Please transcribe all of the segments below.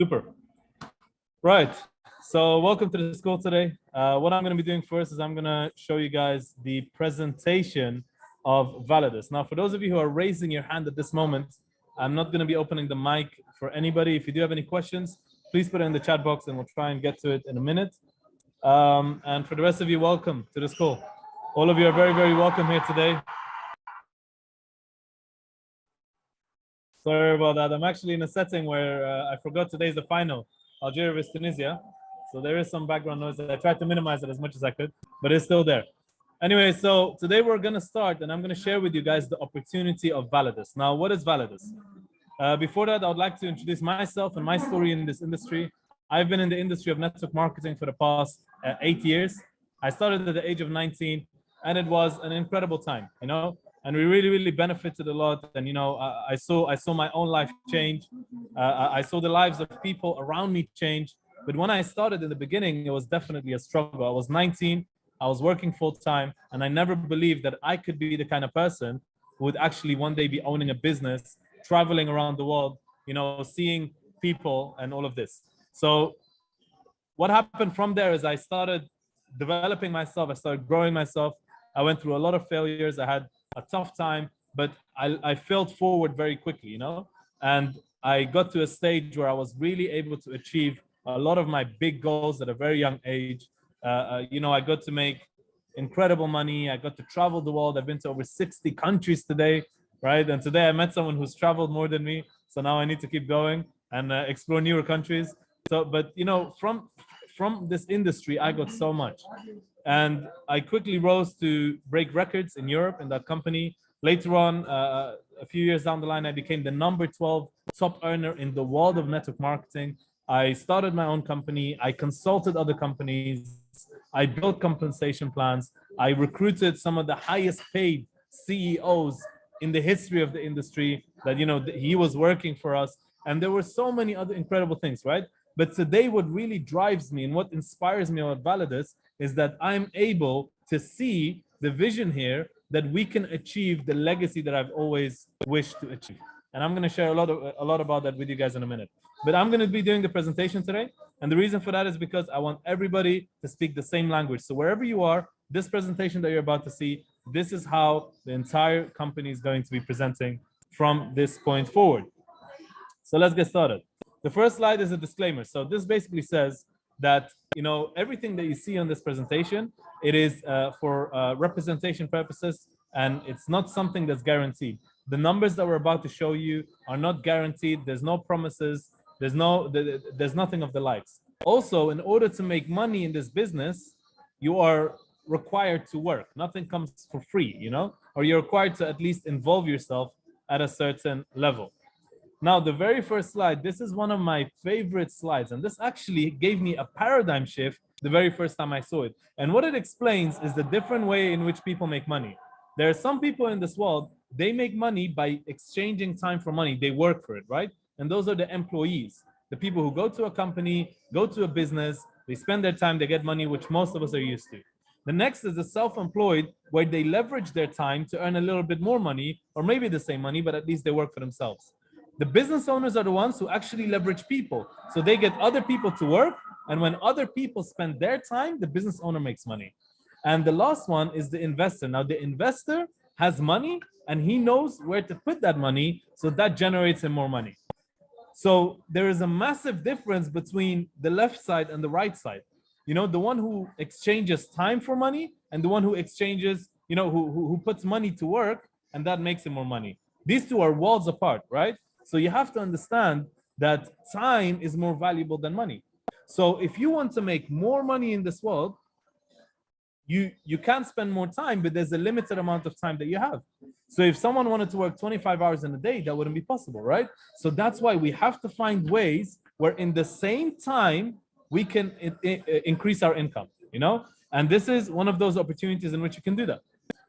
Super. Right. So welcome to the school today. What I'm going to be doing first is I'm going to show you guys the presentation of Validus. Now, for those of you who are raising your hand at this moment, I'm not going to be opening the mic for anybody. If you do have any questions, please put it in the chat box and we'll try and get to it in a minute. And for the rest of you, welcome to the school. All of you are very, very welcome here today. Sorry about that. I'm actually in a setting where I forgot today's the final, Algeria vs Tunisia. So there is some background noise. I tried to minimize it as much as I could, but it's still there. Anyway, so today we're going to start and I'm going to share with you guys the opportunity of Validus. Now, what is Validus? Before that, I would like to introduce myself and my story in this industry. I've been in the industry of network marketing for the past 8 years. I started at the age of 19 and it was an incredible time, you know, and we really benefited a lot. And, you know, I saw my own life change. I saw the lives of people around me change. But when I started in the beginning, it was definitely a struggle. I was 19, I was working full time, and I never believed that I could be the kind of person who would actually one day be owning a business, traveling around the world, you know, seeing people and all of this. So what happened from there is I started developing myself. I started growing myself. I went through a lot of failures. I had a tough time, but I failed forward very quickly, you know, and I got to a stage where I was really able to achieve a lot of my big goals at a very young age. You know, I got to make incredible money. I got to travel the world. I've been to over 60 countries today, right? And today I met someone who's traveled more than me. So now I need to keep going and explore newer countries. So, but you know, from this industry, I got so much. And I quickly rose to break records in Europe in that company. Later on, a few years down the line, I became the number 12 top earner in the world of network marketing. I started my own company. I consulted other companies. I built compensation plans. I recruited some of the highest paid CEOs in the history of the industry that, you know, he was working for us. And there were so many other incredible things, right? But today, what really drives me and what inspires me about Validus is that I'm able to see the vision here that we can achieve the legacy that I've always wished to achieve. And I'm going to share a lot about that with you guys in a minute. But I'm going to be doing the presentation today. And the reason for that is because I want everybody to speak the same language. So wherever you are, this presentation that you're about to see, this is how the entire company is going to be presenting from this point forward. So let's get started. The first slide is a disclaimer. So this basically says that, you know, everything that you see on this presentation, it is for representation purposes, and it's not something that's guaranteed. The numbers that we're about to show you are not guaranteed. There's no promises. There's nothing of the likes. Also, in order to make money in this business, you are required to work. Nothing comes for free, you know, or you're required to at least involve yourself at a certain level. Now, the very first slide, this is one of my favorite slides, and this actually gave me a paradigm shift the very first time I saw it. And what it explains is the different way in which people make money. There are some people in this world, they make money by exchanging time for money. They work for it, right? And those are the employees, the people who go to a company, go to a business, they spend their time, they get money, which most of us are used to. The next is the self-employed, where they leverage their time to earn a little bit more money, or maybe the same money, but at least they work for themselves. The business owners are the ones who actually leverage people. So they get other people to work. And when other people spend their time, the business owner makes money. And the last one is the investor. Now, the investor has money and he knows where to put that money. So that generates him more money. So there is a massive difference between the left side and the right side. You know, the one who exchanges time for money and the one who exchanges, you know, who puts money to work, and that makes him more money. These two are worlds apart, right? So you have to understand that time is more valuable than money. So if you want to make more money in this world, you can spend more time, but there's a limited amount of time that you have. So if someone wanted to work 25 hours in a day, that wouldn't be possible, right? So that's why we have to find ways where in the same time, we can increase our income, you know? And this is one of those opportunities in which you can do that.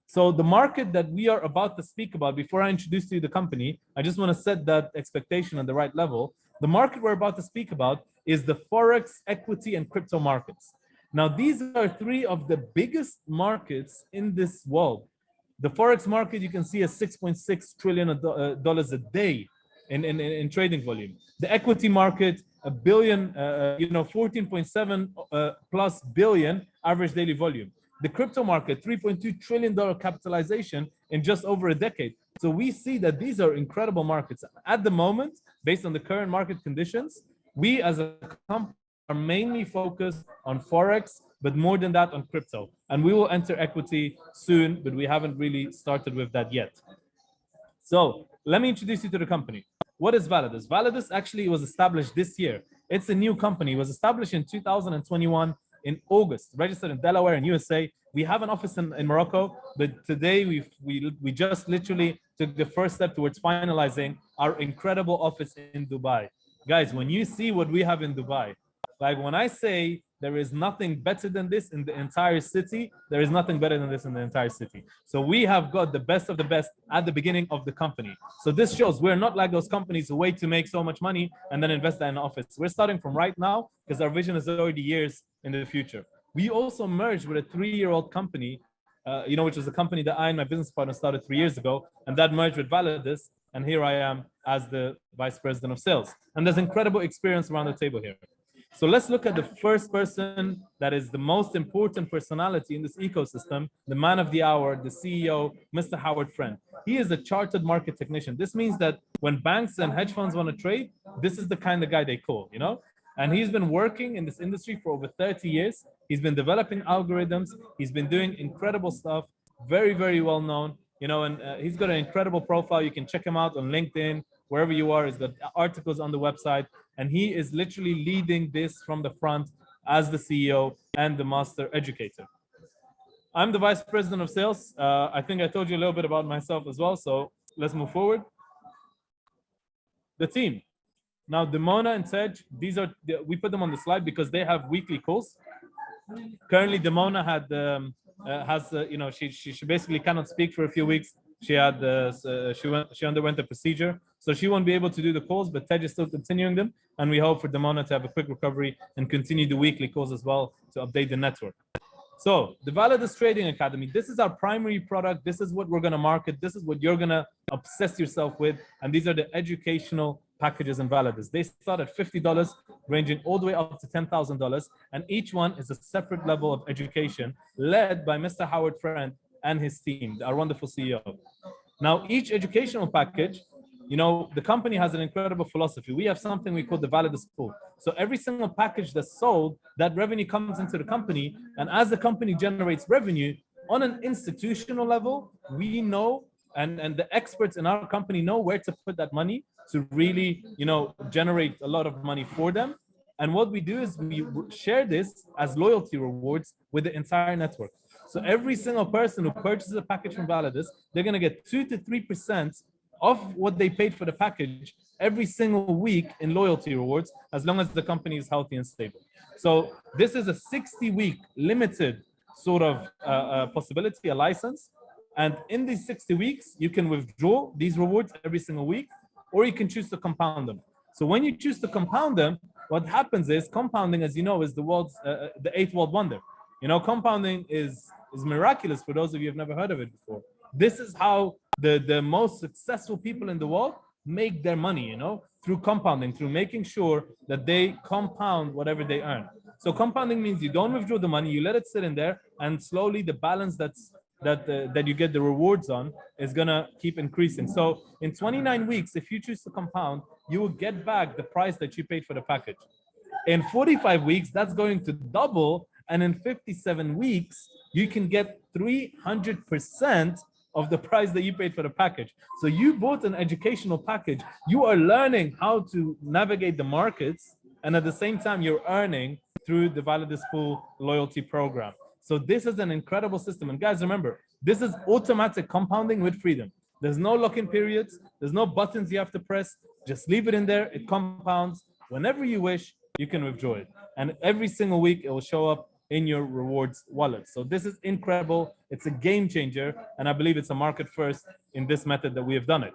So the market that we are about to speak about, before I introduce to you the company, I just want to set that expectation on the right level. The market we're about to speak about is the Forex, equity, and crypto markets. Now, these are three of the biggest markets in this world. The Forex market, you can see, is $6.6 trillion a day in trading volume. The equity market, a billion, 14.7 plus billion average daily volume. The crypto market, $3.2 trillion capitalization in just over a decade. So we see that these are incredible markets. At the moment, based on the current market conditions, we as a company are mainly focused on Forex, but more than that on crypto. And we will enter equity soon, but we haven't really started with that yet. So let me introduce you to the company. What is Validus? Validus actually was established this year. It's a new company. It was established in 2021 in August, registered in Delaware and USA. We have an office in Morocco, but today we just literally took the first step towards finalizing our incredible office in Dubai. Guys, when you see what we have in Dubai, like when I say there is nothing better than this in the entire city, there is nothing better than this in the entire city. So we have got the best of the best at the beginning of the company. So this shows we're not like those companies who wait to make so much money and then invest that in an office. We're starting from right now because our vision is already years in the future. We also merged with a 3-year-old company, which was a company that I and my business partner started 3 years ago, and that merged with Validus. And here I am as the vice president of sales. And there's incredible experience around the table here. So let's look at the first person that is the most important personality in this ecosystem, the man of the hour, the CEO, Mr. Howard Friend. He is a chartered market technician. This means that when banks and hedge funds want to trade, this is the kind of guy they call, And he's been working in this industry for over 30 years. He's been developing algorithms. He's been doing incredible stuff, very, very well known, and he's got an incredible profile. You can check him out on LinkedIn, wherever you are. He's got articles on the website, and he is literally leading this from the front as the CEO and the master educator. I'm the vice president of sales. I think I told you a little bit about myself as well, so let's move forward. The team. Now, Demona and Tej, we put them on the slide because they have weekly calls. Currently, Demona she basically cannot speak for a few weeks. She underwent a procedure, so she won't be able to do the calls, but Tej is still continuing them, and we hope for Demona to have a quick recovery and continue the weekly calls as well to update the network. So the Validus Trading Academy, this is our primary product. This is what we're going to market. This is what you're going to obsess yourself with, and these are the educational packages in Validus. They start at $50, ranging all the way up to $10,000, and each one is a separate level of education led by Mr. Howard Friend and his team, our wonderful CEO. Now, each educational package, the company has an incredible philosophy. We have something we call the Validus Pool. So every single package that's sold, that revenue comes into the company, and as the company generates revenue, on an institutional level, we know, and the experts in our company know where to put that money to really, generate a lot of money for them. And what we do is we share this as loyalty rewards with the entire network. So every single person who purchases a package from Validus, they're going to get 2 to 3% of what they paid for the package every single week in loyalty rewards, as long as the company is healthy and stable. So this is a 60-week limited sort of possibility, a license. And in these 60 weeks, you can withdraw these rewards every single week, or you can choose to compound them. So when you choose to compound them, what happens is compounding, as you know, is the world's the 8th world wonder. Compounding is miraculous for those of you who have never heard of it before. This is how the most successful people in the world make their money, through compounding, through making sure that they compound whatever they earn. So compounding means you don't withdraw the money, you let it sit in there, and slowly the balance that you get the rewards on is gonna keep increasing. So in 29 weeks, if you choose to compound, you will get back the price that you paid for the package. In 45 weeks, that's going to double, and in 57 weeks, you can get 300% of the price that you paid for the package. So you bought an educational package. You are learning how to navigate the markets, and at the same time, you're earning through the Validus Pool loyalty program. So this is an incredible system. And guys, remember, this is automatic compounding with freedom. There's no lock-in periods. There's no buttons you have to press. Just leave it in there. It compounds. Whenever you wish, you can withdraw it. And every single week, it will show up in your rewards wallet. So this is incredible. It's a game changer. And I believe it's a market first in this method that we have done it.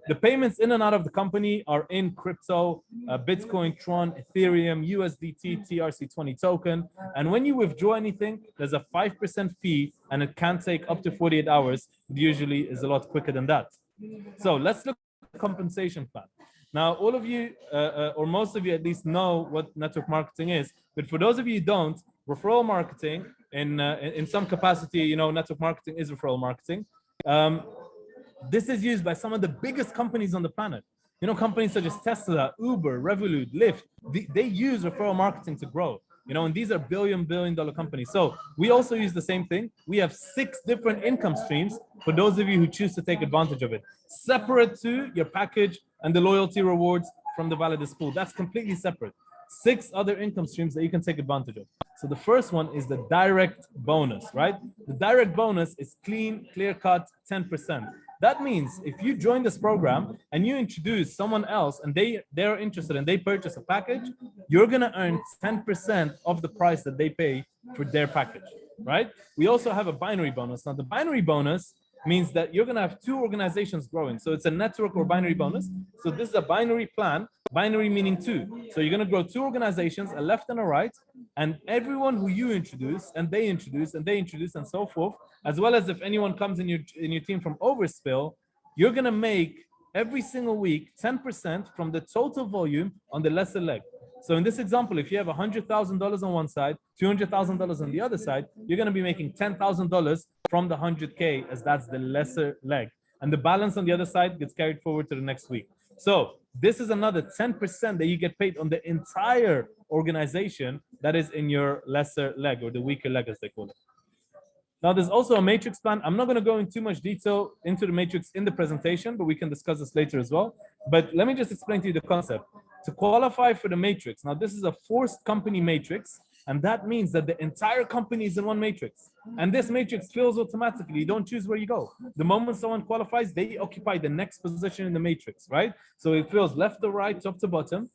The payments in and out of the company are in crypto, Bitcoin, Tron, Ethereum, USDT, TRC20 token. And when you withdraw anything, there's a 5% fee, and it can take up to 48 hours. It usually is a lot quicker than that. So let's look at the compensation plan. Now, all of you, or most of you at least, know what network marketing is. But for those of you who don't, referral marketing, in some capacity, you know, network marketing is referral marketing. This is used by some of the biggest companies on the planet. You know, companies such as Tesla, Uber, Revolut, Lyft, they use referral marketing to grow. You know, and these are billion dollar companies. So we also use the same thing. We have 6 different income streams for those of you who choose to take advantage of it, separate to your package and the loyalty rewards from the Validus Pool. That's completely separate. 6 other income streams that you can take advantage of. So the first one is the direct bonus, right? The direct bonus is clean, clear cut, 10%. That means if you join this program and you introduce someone else and they're interested and they purchase a package, you're gonna earn 10% of the price that they pay for their package, right? We also have a binary bonus. Now the binary bonus means that you're gonna have 2 organizations growing. So it's a network or binary bonus. So this is a binary plan, binary meaning 2. So you're gonna grow 2 organizations, a left and a right, and everyone who you introduce and they introduce and they introduce and so forth, as well as if anyone comes in your team from overspill, you're gonna make every single week 10% from the total volume on the lesser leg. So in this example, if you have $100,000 on one side, $200,000 on the other side, you're going to be making $10,000 from the 100K, as that's the lesser leg. And the balance on the other side gets carried forward to the next week. So this is another 10% that you get paid on the entire organization that is in your lesser leg, or the weaker leg as they call it. Now, there's also a matrix plan. I'm not going to go in too much detail into the matrix in the presentation, but we can discuss this later as well. But let me just explain to you the concept. To qualify for the matrix, now this is a forced company matrix, and that means that the entire company is in one matrix. And this matrix fills automatically. You don't choose where you go. The moment someone qualifies, they occupy the next position in the matrix, right? So it fills left to right, top to bottom,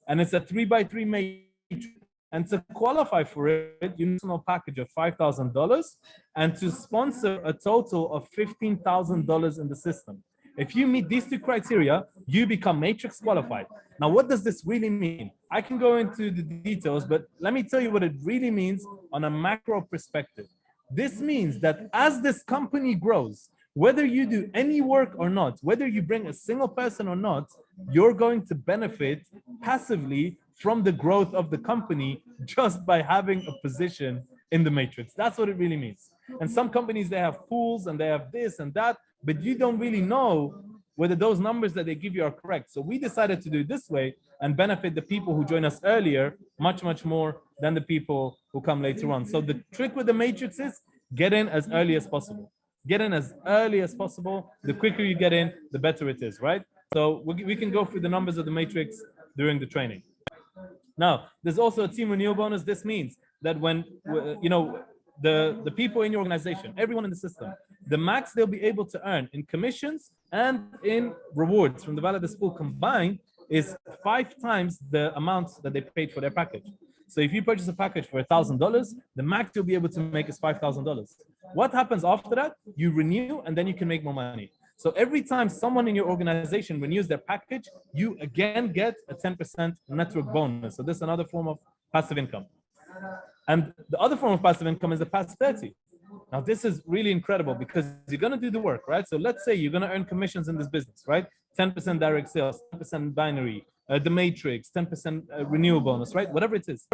and it's a 3x3 matrix. And to qualify for it, you need a package of $5,000 and to sponsor a total of $15,000 in the system. If you meet these 2 criteria, you become matrix qualified. Now, what does this really mean? I can go into the details, but let me tell you what it really means on a macro perspective. This means that as this company grows, whether you do any work or not, whether you bring a single person or not, you're going to benefit passively from the growth of the company just by having a position in the matrix. That's what it really means. And some companies, they have pools and they have this and that, but you don't really know whether those numbers that they give you are correct. So we decided to do it this way and benefit the people who join us earlier much more than the people who come later on. So the trick with the matrix is get in as early as possible. Get in as early as possible. The quicker you get in, the better it is, right? So we can go through the numbers of the matrix during the training. Now, there's also a team renewal bonus. This means that when, you know, the people in your organization, everyone in the system, the max they'll be able to earn in commissions and in rewards from the Validus Pool combined is 5 times the amount that they paid for their package. So if you purchase a package for $1,000, the max you'll be able to make is $5,000. What happens after that? You renew and then you can make more money. So every time someone in your organization renews their package, you again get a 10% network bonus. So this is another form of passive income. And the other form of passive income is the past 30. Now, this is really incredible because you're going to do the work, right? So let's say you're going to earn commissions in this business, right? 10% direct sales, 10% binary, the matrix, 10% renewal bonus, right? Whatever it is.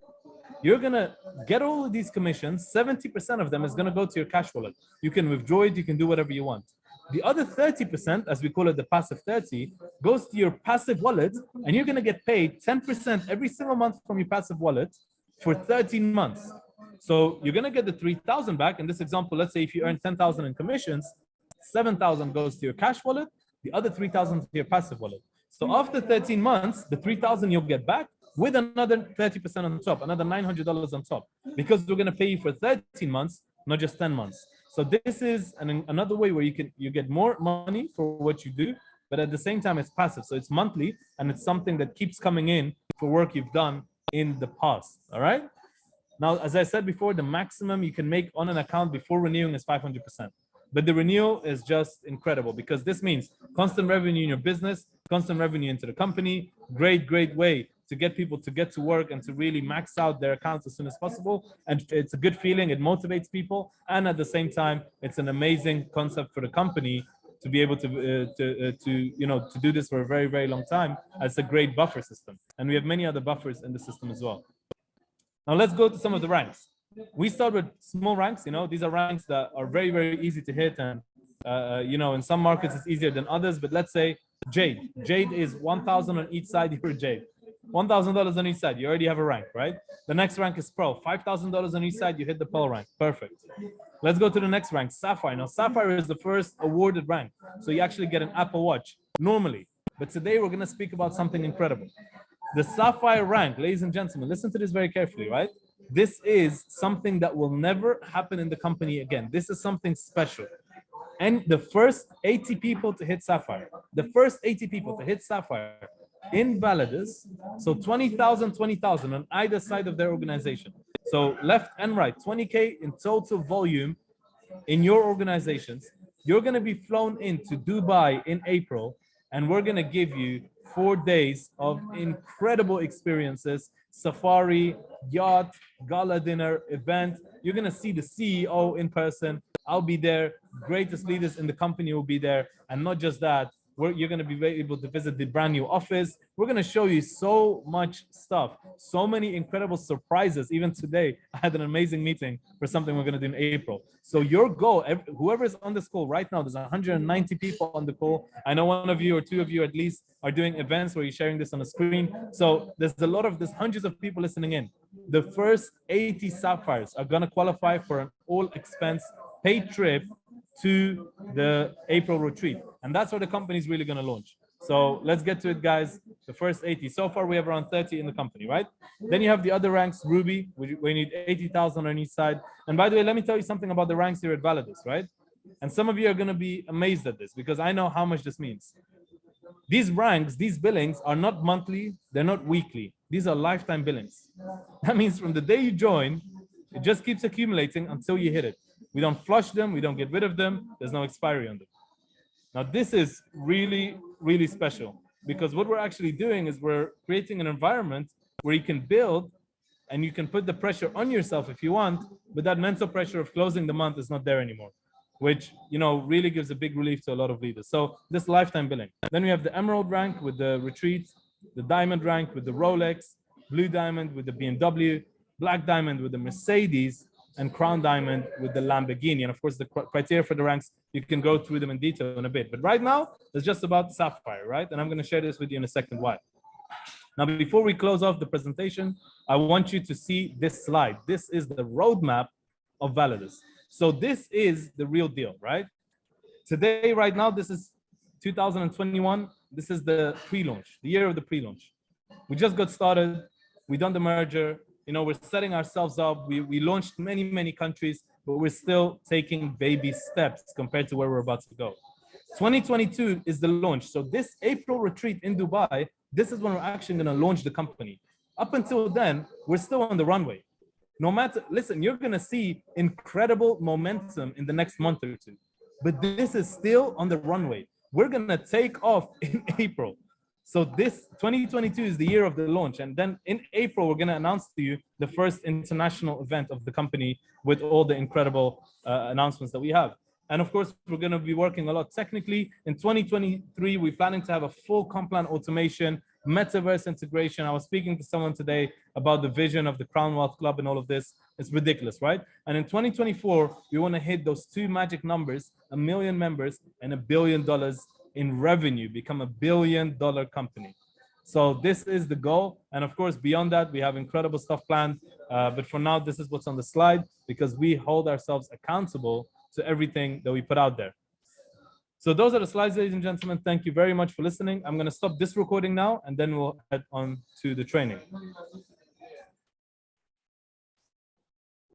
You're going to get all of these commissions. 70% of them is going to go to your cash wallet. You can withdraw it. You can do whatever you want. The other 30%, as we call it, the passive 30, goes to your passive wallet, and you're going to get paid 10% every single month from your passive wallet for 13 months. So you're going to get the 3,000 back. In this example, let's say if you earn 10,000 in commissions, 7,000 goes to your cash wallet, the other 3,000 to your passive wallet. So after 13 months, the 3,000 you'll get back with another 30% on top, another $900 on top, because we're going to pay you for 13 months, not just 10 months. So this is another way where you get more money for what you do, but at the same time, it's passive. So it's monthly, and it's something that keeps coming in for work you've done in the past, all right? Now, as I said before, the maximum you can make on an account before renewing is 500%. But the renewal is just incredible because this means constant revenue in your business, constant revenue into the company, great way to get people to get to work and to really max out their accounts as soon as possible. And it's a good feeling, it motivates people. And at the same time, it's an amazing concept for the company to be able to do this for a very, very long time. As a great buffer system. And we have many other buffers in the system as well. Now let's go to some of the ranks. We start with small ranks. These are ranks that are very, very easy to hit, and in some markets it's easier than others. But let's say Jade. Jade is 1,000 on each side. You're Jade. $1,000 on each side. You already have a rank, right? The next rank is Pro. $5,000 on each side. You hit the Pearl rank. Perfect. Let's go to the next rank, Sapphire. Now, Sapphire is the first awarded rank, so you actually get an Apple Watch normally. But today we're going to speak about something incredible. The Sapphire rank, ladies and gentlemen, listen to this very carefully, right? This is something that will never happen in the company again. This is something special. And the first 80 people to hit Sapphire, in Validus, so 20,000, 20,000 on either side of their organization. So left and right, 20K in total volume in your organizations. You're going to be flown into Dubai in April, and we're going to give you 4 days of incredible experiences, safari, yacht, gala dinner, event. You're going to see the CEO in person. I'll be there. Greatest leaders in the company will be there. And not just that, you're going to be able to visit the brand new office. We're going to show you so much stuff, so many incredible surprises. Even today, I had an amazing meeting for something we're going to do in April. So your goal, whoever is on this call right now, there's 190 people on the call. I know one of you or two of you at least are doing events where you're sharing this on a screen. So there's hundreds of people listening in. The first 80 Sapphires are going to qualify for an all expense paid trip to the April retreat. And that's where the company is really going to launch. So let's get to it, guys. The first 80. So far, we have around 30 in the company, right? Then you have the other ranks, Ruby, we need 80,000 on each side. And by the way, let me tell you something about the ranks here at Validus, right? And some of you are going to be amazed at this because I know how much this means. These ranks, these billings are not monthly. They're not weekly. These are lifetime billings. That means from the day you join, it just keeps accumulating until you hit it. We don't flush them. We don't get rid of them. There's no expiry on them. Now, this is really, really special because what we're actually doing is we're creating an environment where you can build and you can put the pressure on yourself if you want, but that mental pressure of closing the month is not there anymore, which, really gives a big relief to a lot of leaders. So this lifetime billing. Then we have the Emerald rank with the retreat, the Diamond rank with the Rolex, Blue Diamond with the BMW, Black Diamond with the Mercedes, and Crown Diamond with the Lamborghini. And of course, the criteria for the ranks, you can go through them in detail in a bit. But right now, it's just about Sapphire, right? And I'm going to share this with you in a second why. Now, before we close off the presentation, I want you to see this slide. This is the roadmap of Validus. So this is the real deal, right? Today, right now, this is 2021. This is the pre-launch, the year of the pre-launch. We just got started. We done the merger. We're setting ourselves up. We launched many, many countries, but we're still taking baby steps compared to where we're about to go. 2022 is the launch. So this April retreat in Dubai, this is when we're actually going to launch the company. Up until then, we're still on the runway. Listen, you're going to see incredible momentum in the next month or two, but this is still on the runway. We're going to take off in April. So this 2022 is the year of the launch. And then in April, we're going to announce to you the first international event of the company with all the incredible announcements that we have. And of course, we're going to be working a lot technically. In 2023, we're planning to have a full comp plan automation, metaverse integration. I was speaking to someone today about the vision of the Crown Wealth Club and all of this. It's ridiculous, right? And in 2024, we want to hit those two magic numbers, 1 million members and $1 billion in revenue, become $1 billion company. So this is the goal. And of course, beyond that, we have incredible stuff planned. But for now, this is what's on the slide because we hold ourselves accountable to everything that we put out there. So those are the slides, ladies and gentlemen. Thank you very much for listening. I'm going to stop this recording now, and then we'll head on to the training.